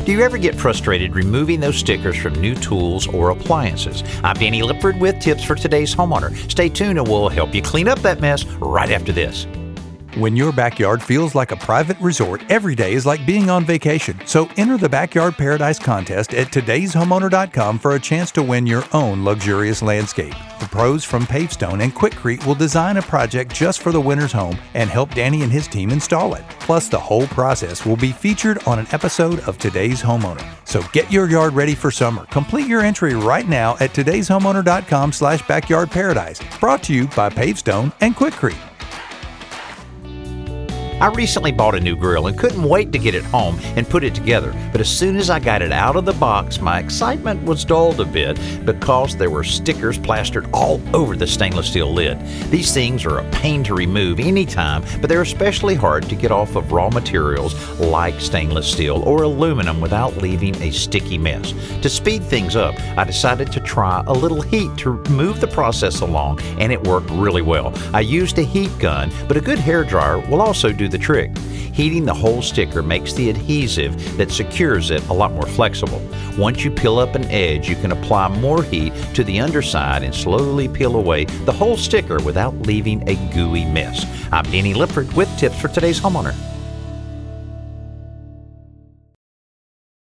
Do you ever get frustrated removing those stickers from new tools or appliances? I'm Danny Lipford with tips for today's homeowner. Stay tuned and we'll help you clean up that mess right after this. When your backyard feels like a private resort, every day is like being on vacation. So enter the Backyard Paradise contest at todayshomeowner.com for a chance to win your own luxurious landscape. The pros from Pavestone and Quikrete will design a project just for the winner's home and help Danny and his team install it. Plus, the whole process will be featured on an episode of Today's Homeowner. So get your yard ready for summer. Complete your entry right now at todayshomeowner.com/backyardparadise. Brought to you by Pavestone and Quikrete. I recently bought a new grill and couldn't wait to get it home and put it together. But as soon as I got it out of the box, my excitement was dulled a bit because there were stickers plastered all over the stainless steel lid. These things are a pain to remove anytime, but they're especially hard to get off of raw materials like stainless steel or aluminum without leaving a sticky mess. To speed things up, I decided to try a little heat to move the process along, and it worked really well. I used a heat gun, but a good hairdryer will also do the trick. Heating the whole sticker makes the adhesive that secures it a lot more flexible. Once you peel up an edge, you can apply more heat to the underside and slowly peel away the whole sticker without leaving a gooey mess. I'm Danny Lipford with tips for today's homeowner.